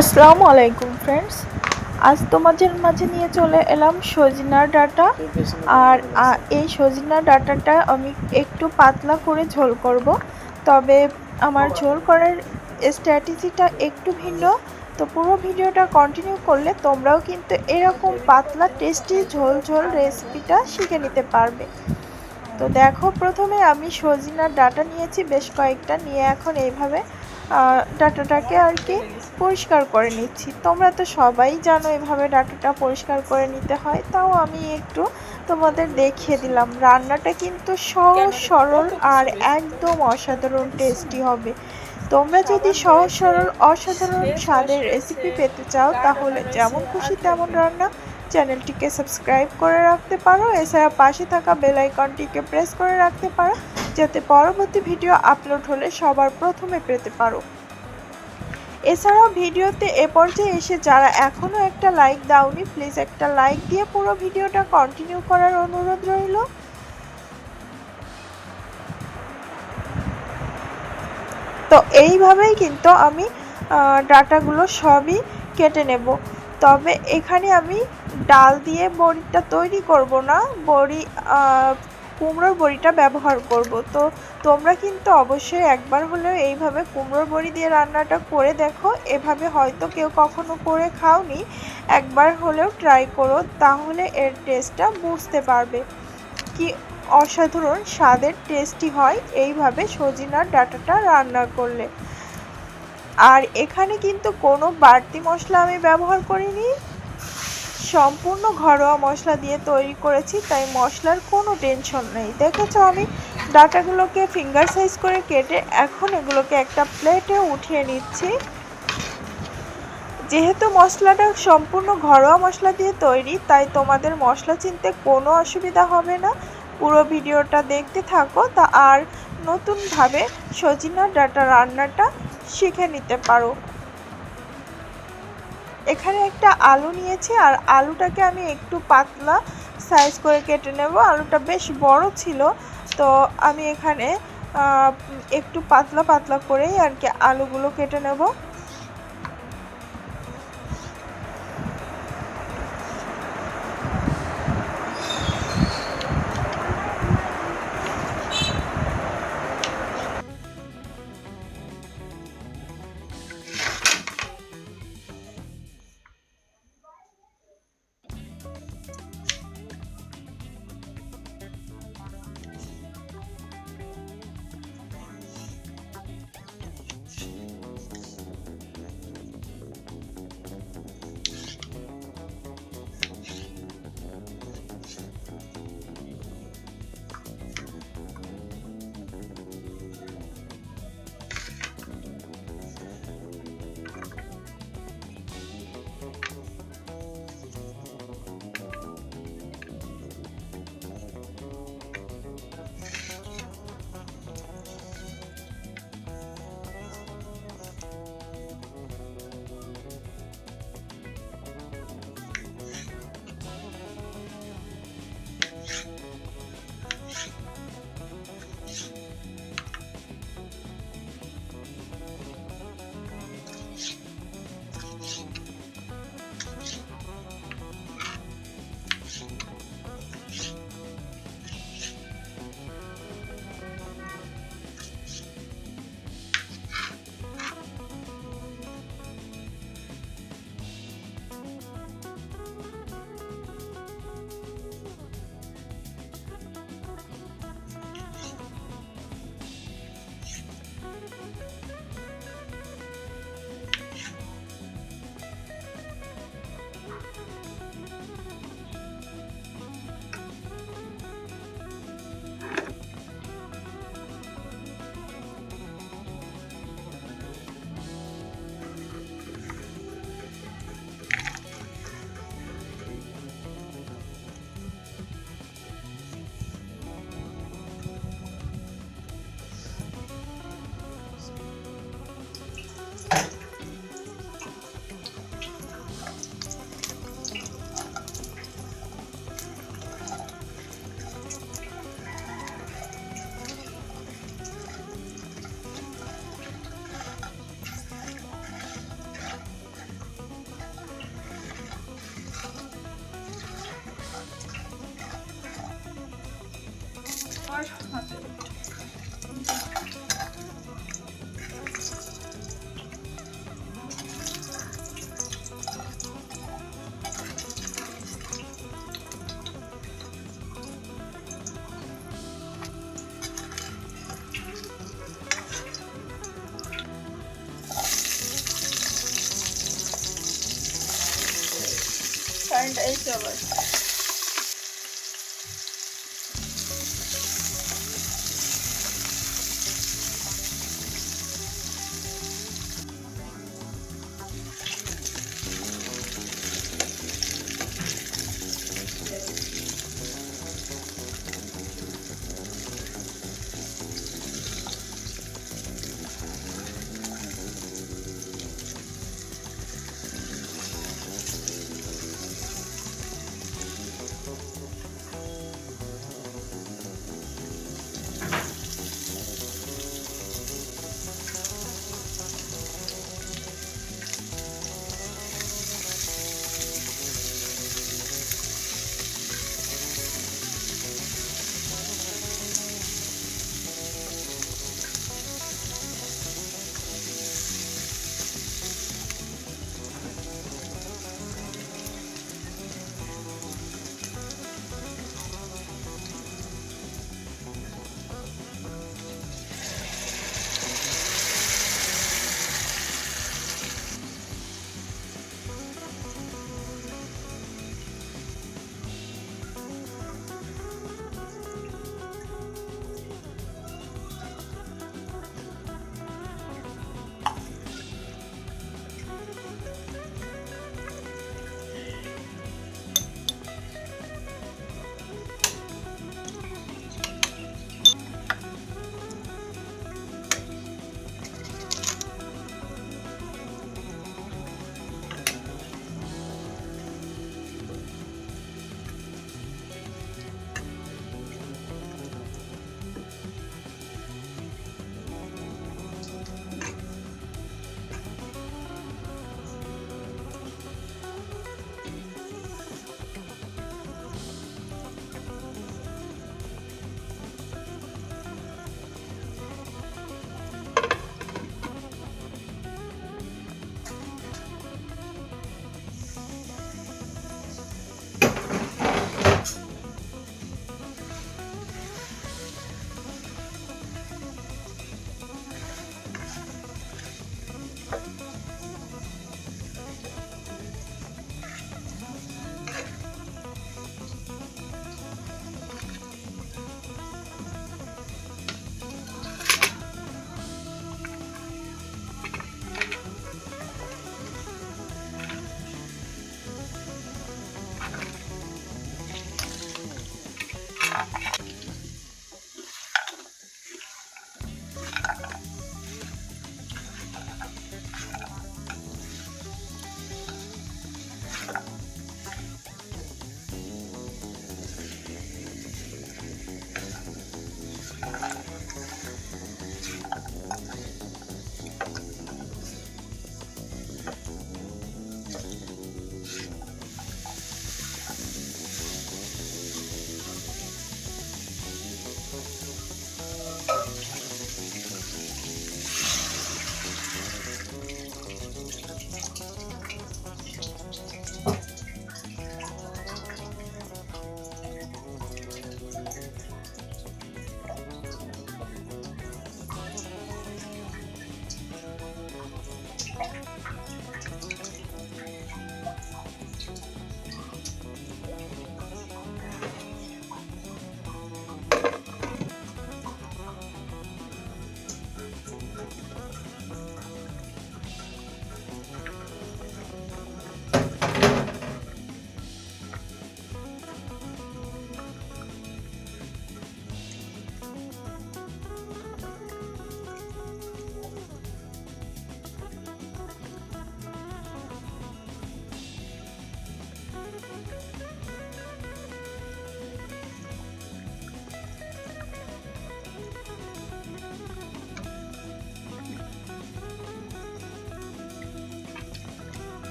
আসসালামু আলাইকুম ফ্রেন্ডস। আজ তোমাদের মাঝে নিয়ে চলে এলাম সজনার ডাঁটা। আর এই সজনার ডাঁটাটা আমি একটু পাতলা করে ঝোল করব। তবে আমার ঝোল করার স্ট্র্যাটেজিটা একটু ভিন্ন। তো পুরো ভিডিওটা কন্টিনিউ করলে তোমরাও কিন্তু এরকম পাতলা টেস্টি ঝোল ঝোল রেসিপিটা শিখে নিতে পারবে। তো দেখো, প্রথমে আমি সজনার ডাঁটা নিয়েছি বেশ কয়েকটা, নিয়ে এখন এইভাবে ডাঁটাটাকে আর কি পরিষ্কার করে নিচ্ছি। তোমরা তো সবাই জানো এভাবে ডাঁটাটা পরিষ্কার করে নিতে হয়, তাও আমি একটু তোমাদের দেখিয়ে দিলাম। রান্নাটা কিন্তু সহজ সরল আর একদম অসাধারণ টেস্টি হবে। তোমরা যদি সহজ সরল অসাধারণ স্বাদের রেসিপি পেতে চাও তাহলে যেমন খুশি তেমন রান্না চ্যানেলটিকে সাবস্ক্রাইব করে রাখতে পারো। এছাড়া পাশে থাকা বেল আইকনটিকে প্রেস করে রাখতে পারো, যাতে পরবর্তী ভিডিও আপলোড হলে সবার প্রথমে পেতে পারো। এছাড়াও ভিডিওতে এ পর্যায়ে এসে যারা এখনও একটা লাইক দাওনি, প্লিজ একটা লাইক দিয়ে পুরো ভিডিওটা কন্টিনিউ করার অনুরোধ রইল। তো এইভাবেই কিন্তু আমি ডাটাগুলো সবই কেটে নেব। তবে এখানে আমি ডাল দিয়ে বড়িটা তৈরি করব না, কুমড়োর বড়িটা ব্যবহার করব। তো তোমরা কিন্তু অবশ্যই একবার হলেও এইভাবে কুমড়োর বড়ি দিয়ে রান্নাটা করে দেখো। এভাবে হয়তো কেউ কখনো করে খাওনি, একবার হলেও ট্রাই করো, তাহলে এর টেস্টটা বুঝতে পারবে কি অসাধারণ স্বাদের টেস্টি হয় এইভাবে সজনার ডাঁটাটা রান্না করলে। আর এখানে কিন্তু কোনো বাড়তি মশলা আমি ব্যবহার করিনি, সম্পূর্ণ ঘরোয়া মশলা দিয়ে তৈরি করেছি, তাই মশলার কোনো টেনশন নেই। দেখেছো আমি ডাঁটাগুলোকে ফিঙ্গার সাইজ করে কেটে এখন এগুলোকে একটা প্লেটে উঠিয়ে নিচ্ছি। যেহেতু মশলাটা সম্পূর্ণ ঘরোয়া মশলা দিয়ে তৈরি, তাই তোমাদের মশলা চিনতে কোনো অসুবিধা হবে না। পুরো ভিডিওটা দেখতে থাকো, তা আর নতুনভাবে সজনার ডাঁটা রান্নাটা শিখে নিতে পারো। এখানে একটা আলু নিয়েছি, আর আলুটাকে আমি একটু পাতলা সাইজ করে কেটে নেব। আলুটা বেশ বড় ছিল, তো আমি এখানে একটু পাতলা পাতলা করেই আর কি আলুগুলো কেটে নেব। কারেন্ট এসে আবার।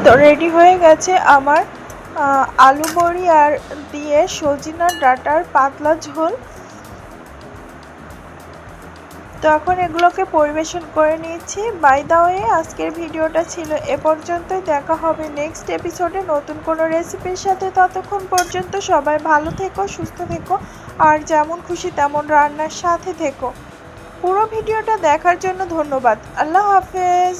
তো রেডি হয়ে গেছে আমার আলু বড়ি আর দিয়ে সজনার ডাঁটার পাতলা ঝোল। তো এখন এগুলোকে পরিবেশন করে নিয়েছি। বাই দ্য ওয়ে, আজকের ভিডিওটা ছিল এ পর্যন্তই। দেখা হবে নেক্সট এপিসোডে নতুন কোনো রেসিপির সাথে। ততক্ষণ পর্যন্ত সবাই ভালো থেকো, সুস্থ থেকো, আর যেমন খুশি তেমন রান্নার সাথে থেকো। পুরো ভিডিওটা দেখার জন্য ধন্যবাদ। আল্লাহ হাফেজ।